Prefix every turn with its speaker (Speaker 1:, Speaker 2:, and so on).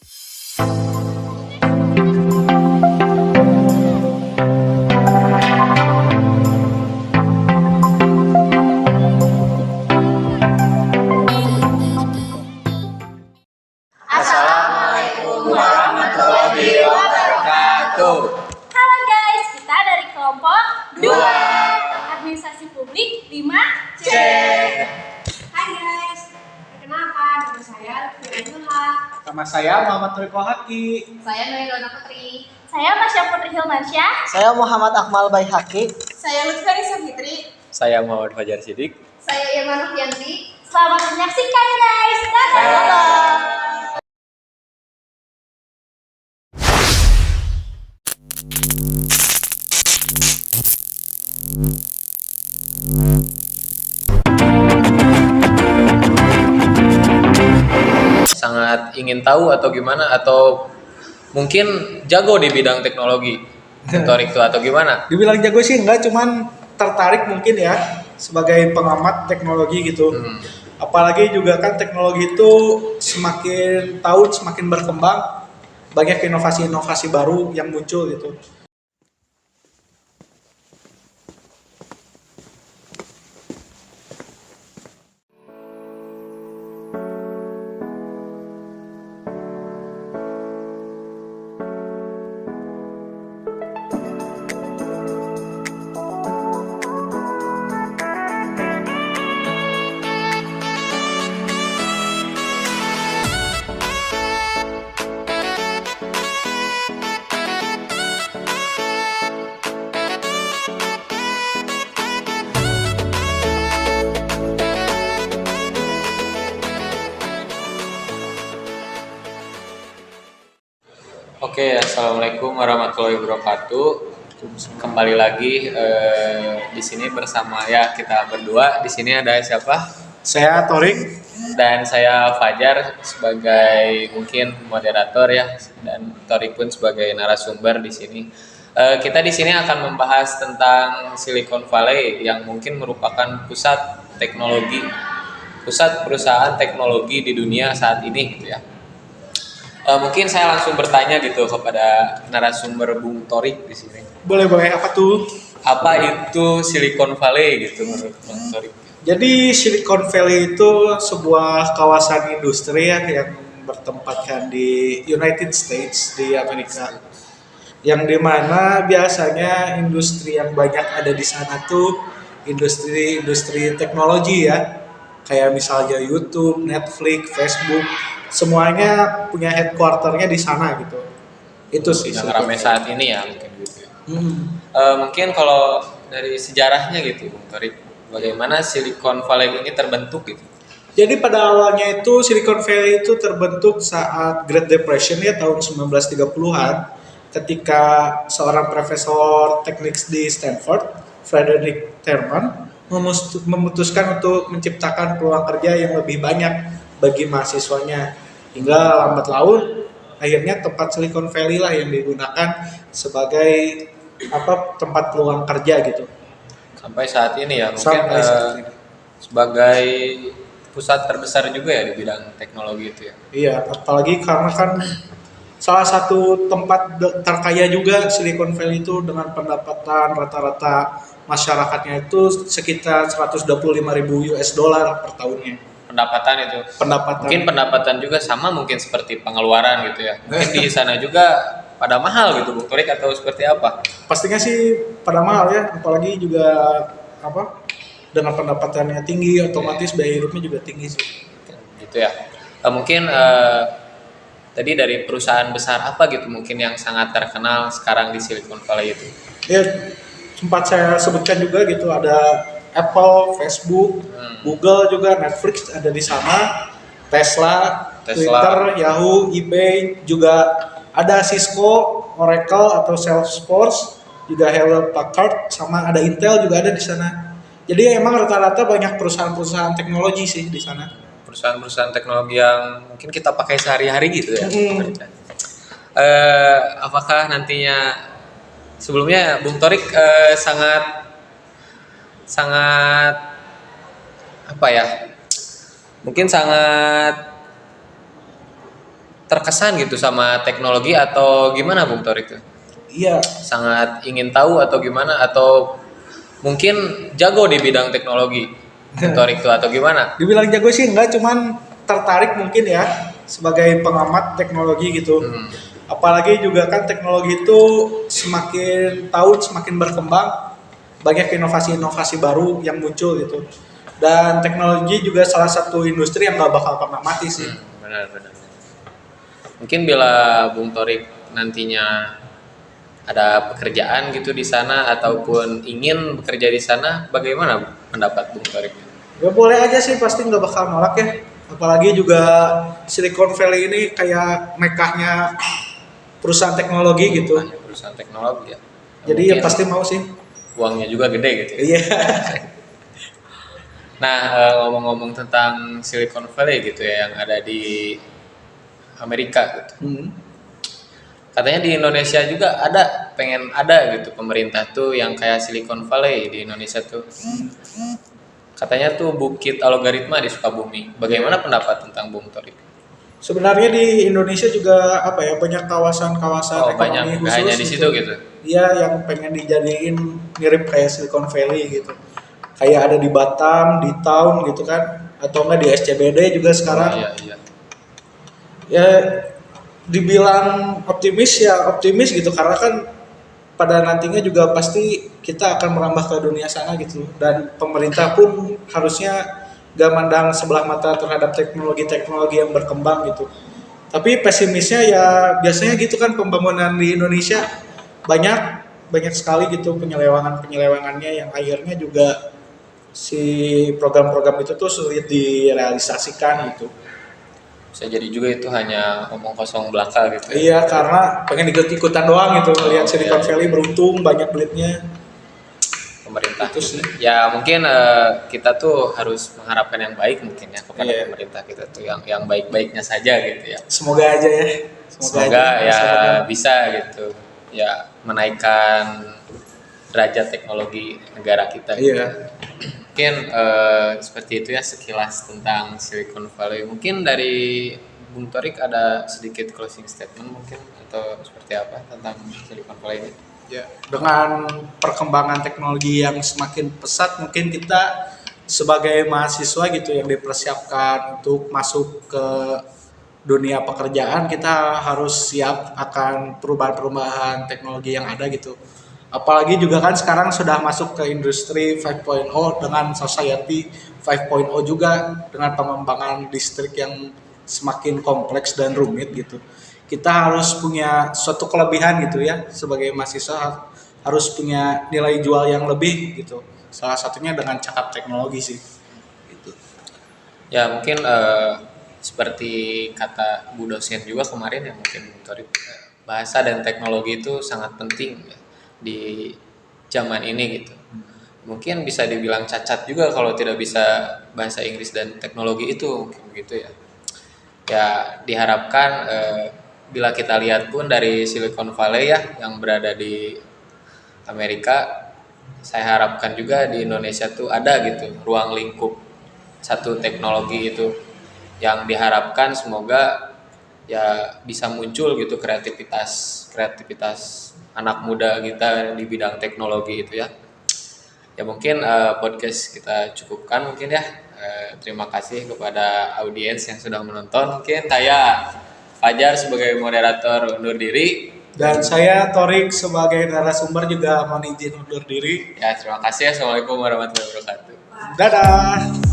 Speaker 1: Assalamualaikum warahmatullahi wabarakatuh.
Speaker 2: Halo guys, kita dari kelompok 2 Administrasi Publik 5C.
Speaker 3: Hai guys, perkenalkan nama saya Lutfi Zulha.
Speaker 1: Nama saya Muhammad Riko Haki.
Speaker 3: Saya Noelona Putri.
Speaker 2: Saya Masya Putri Hilmansyah.
Speaker 4: Saya Muhammad Akmal Baihaqi.
Speaker 3: Saya Lutfi Fitri.
Speaker 5: Saya Muhammad Fajar Sidik.
Speaker 3: Saya Irma Novianti.
Speaker 2: Selamat menyaksikan guys. Dadah.
Speaker 5: Sangat ingin tahu atau gimana, atau mungkin jago di bidang teknologi Torik itu atau gimana?
Speaker 1: Dibilang jago sih enggak, cuman tertarik mungkin ya sebagai pengamat teknologi gitu. Apalagi juga kan teknologi itu semakin tahun semakin berkembang, banyak inovasi-inovasi baru yang muncul gitu.
Speaker 5: Oke, assalamualaikum warahmatullahi wabarakatuh. Kembali lagi di sini bersama ya kita berdua. Di sini ada siapa?
Speaker 1: Saya Torik.
Speaker 5: Dan saya Fajar sebagai mungkin moderator ya, dan Torik pun sebagai narasumber di sini. Kita di sini akan membahas tentang Silicon Valley yang mungkin merupakan pusat teknologi, pusat perusahaan teknologi di dunia saat ini gitu ya. Mungkin saya langsung bertanya gitu kepada narasumber Bung Torik di sini.
Speaker 1: Boleh apa tuh?
Speaker 5: Apa itu Silicon Valley gitu menurut Bung Torik?
Speaker 1: Jadi Silicon Valley itu sebuah kawasan industri ya yang bertempatkan di United States di Amerika. Yang dimana biasanya industri yang banyak ada di sana tuh industri teknologi ya. Kayak misalnya YouTube, Netflix, Facebook, semuanya punya headquarternya di sana gitu. Itu sih
Speaker 5: yang ramai saat ini ya mungkin gitu. Mungkin kalau dari sejarahnya gitu Bung Torik, bagaimana Silicon Valley ini terbentuk gitu?
Speaker 1: Jadi pada awalnya itu Silicon Valley itu terbentuk saat Great Depression ya tahun 1930-an ketika seorang profesor teknik di Stanford, Frederick Terman, memutuskan untuk menciptakan peluang kerja yang lebih banyak bagi mahasiswanya. Hingga lambat laun akhirnya tempat Silicon Valley lah yang digunakan sebagai tempat peluang kerja gitu.
Speaker 5: Sampai saat ini ya mungkin sebagai pusat terbesar juga ya di bidang teknologi itu ya.
Speaker 1: Iya, apalagi karena kan salah satu tempat terkaya juga Silicon Valley itu dengan pendapatan rata-rata masyarakatnya itu sekitar 125.000 US dollar per tahunnya.
Speaker 5: Pendapatan itu. Mungkin pendapatan juga sama mungkin seperti pengeluaran gitu ya. Mungkin di sana juga pada mahal gitu Bung Torik atau seperti apa?
Speaker 1: Pastinya sih pada mahal ya, apalagi juga dengan pendapatannya tinggi, otomatis biaya hidupnya juga tinggi sih.
Speaker 5: Gitu ya. Mungkin tadi dari perusahaan besar apa gitu mungkin yang sangat terkenal sekarang di Silicon Valley itu?
Speaker 1: Ya, sempat saya sebutkan juga gitu, ada Apple, Facebook, Google juga, Netflix ada di sana, Tesla, Twitter, Yahoo, eBay, juga ada Cisco, Oracle atau Salesforce, juga Hewlett Packard, sama ada Intel juga ada di sana. Jadi emang rata-rata banyak perusahaan-perusahaan teknologi sih di sana.
Speaker 5: Perusahaan-perusahaan teknologi yang mungkin kita pakai sehari-hari gitu ya. Apakah nantinya sebelumnya Bung Torik sangat apa ya? Mungkin sangat terkesan gitu sama teknologi atau gimana Bung Torik tuh?
Speaker 1: Iya,
Speaker 5: Sangat ingin tahu atau gimana atau mungkin jago di bidang teknologi Bung Torik tuh atau gimana?
Speaker 1: dibilang jago sih enggak, cuman tertarik mungkin ya sebagai pengamat teknologi gitu. Apalagi juga kan teknologi itu semakin tahun semakin berkembang, banyak inovasi-inovasi baru yang muncul gitu. Dan teknologi juga salah satu industri yang gak bakal pernah mati sih.
Speaker 5: Benar-benar. Mungkin bila Bung Torik nantinya ada pekerjaan gitu di sana ataupun ingin bekerja di sana, bagaimana pendapat Bung Torik?
Speaker 1: Ya boleh aja sih, pasti nggak bakal nolak ya. Apalagi juga Silicon Valley ini kayak mekahnya perusahaan teknologi gitu.
Speaker 5: Hanya perusahaan teknologi ya.
Speaker 1: Jadi ya
Speaker 5: Mungkin
Speaker 1: pasti mau sih.
Speaker 5: uangnya juga gede gitu.
Speaker 1: Iya.
Speaker 5: Nah, ngomong-ngomong tentang Silicon Valley gitu ya yang ada di Amerika gitu.
Speaker 1: Hmm.
Speaker 5: Katanya di Indonesia juga ada, pengen ada gitu pemerintah tuh yang kayak Silicon Valley di Indonesia tuh. Katanya tuh Bukit Algoritma di Sukabumi. Bagaimana pendapat tentang Bung Torik?
Speaker 1: Sebenarnya di Indonesia juga apa ya, banyak kawasan-kawasan
Speaker 5: Oh banyak,
Speaker 1: ekonomi
Speaker 5: nggak
Speaker 1: khusus
Speaker 5: hanya di situ gitu.
Speaker 1: Iya, yang pengen dijadiin mirip kayak Silicon Valley gitu. Kayak ada di Batam, di Town gitu kan, atau enggak di SCBD juga sekarang.
Speaker 5: Oh, iya, iya.
Speaker 1: Ya dibilang optimis ya optimis gitu, karena kan pada nantinya juga pasti kita akan merambah ke dunia sana gitu, dan pemerintah pun harusnya gak mandang sebelah mata terhadap teknologi-teknologi yang berkembang gitu. Tapi pesimisnya ya biasanya gitu kan, pembangunan di Indonesia banyak banyak sekali gitu penyelewangannya yang akhirnya juga si program-program itu tuh sulit direalisasikan gitu.
Speaker 5: Bisa jadi juga itu hanya omong kosong belaka gitu.
Speaker 1: Iya, karena pengen ikut-ikutan doang gitu,
Speaker 5: Oh,
Speaker 1: lihat Silicon
Speaker 5: iya.
Speaker 1: Valley beruntung banyak duitnya.
Speaker 5: Pemerintah.
Speaker 1: Itu sih.
Speaker 5: Ya mungkin kita tuh harus mengharapkan yang baik mungkin ya kepada
Speaker 1: Iya.
Speaker 5: pemerintah kita tuh yang baik-baiknya saja gitu ya.
Speaker 1: Semoga aja ya.
Speaker 5: Semoga
Speaker 1: aja
Speaker 5: ya
Speaker 1: bisa benar.
Speaker 5: bisa gitu ya menaikkan derajat teknologi negara kita. Gitu.
Speaker 1: Iya.
Speaker 5: Mungkin seperti itu ya sekilas tentang Silicon Valley. Mungkin dari Bung Torik ada sedikit closing statement mungkin atau seperti apa tentang Silicon Valley ini?
Speaker 1: Ya, dengan perkembangan teknologi yang semakin pesat, mungkin kita sebagai mahasiswa gitu yang dipersiapkan untuk masuk ke dunia pekerjaan, kita harus siap akan perubahan-perubahan teknologi yang ada gitu. Apalagi juga kan sekarang sudah masuk ke industri 5.0 dengan society 5.0 juga, dengan pengembangan listrik yang semakin kompleks dan rumit gitu. Kita harus punya suatu kelebihan gitu ya, sebagai mahasiswa harus punya nilai jual yang lebih gitu. Salah satunya dengan cakap teknologi sih. Gitu.
Speaker 5: Ya mungkin seperti kata Bu dosen juga kemarin ya mungkin Bung Torik, bahasa dan teknologi itu sangat penting ya, di zaman ini gitu. Mungkin bisa dibilang cacat juga kalau tidak bisa bahasa Inggris dan teknologi itu mungkin begitu ya. Ya diharapkan bila kita lihat pun dari Silicon Valley ya yang berada di Amerika, saya harapkan juga di Indonesia tuh ada gitu ruang lingkup satu teknologi itu yang diharapkan semoga ya bisa muncul gitu kreativitas anak muda kita di bidang teknologi itu ya. Ya mungkin podcast kita cukupkan mungkin ya. Terima kasih kepada audiens yang sudah menonton. Mungkin saya Fajar sebagai moderator undur diri.
Speaker 1: Dan saya Torik sebagai narasumber juga mohon izin undur diri.
Speaker 5: Ya terima kasih. Assalamualaikum warahmatullahi wabarakatuh.
Speaker 1: Dadah.